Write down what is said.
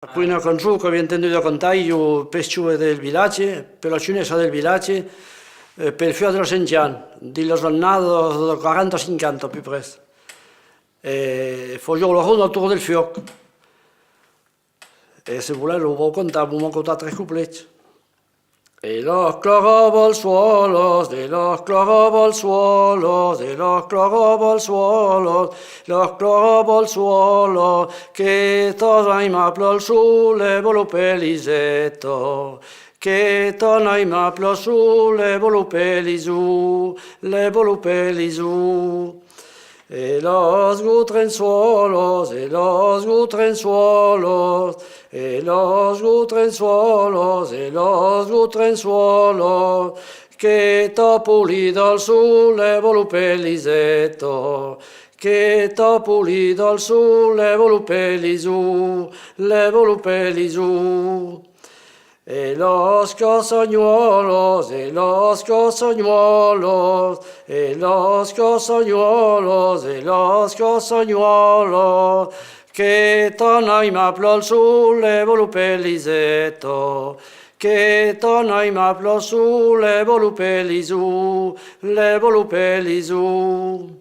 Poi una canzone che abbiamo intendo cantare io per il del villaggio, per la cinesca del villaggio, per il fiore della Sentian, di la giornata 40-50 più presto. E facciamo la ronda attorno del fiocco. E se volete lo può cantare, possiamo cantare tre coupletti. E los clavaba al suelo, de los clavaba al suelo, de los clavaba al suelo, los clavaba al suelo, che torna in maplo al sole, volo pelisetto, che torna in maplo al sole, volo pelisu, le volo pelisu. E los gutrensuolos, e los gutrensuolos, e los gutrensuolos, e los gutrensuolos, che t'ho pulito al sole, volupelisetto, che t'ho pulito al sole, volupelisu, le volupelisu. E los cosoñuelos, e los cosoñuelos, e los cosoñuelos, e los cosoñuelos, che torna in maplo al sole, volupelisetto, che torna in maplo al sole, volupelisu, le volupelisu.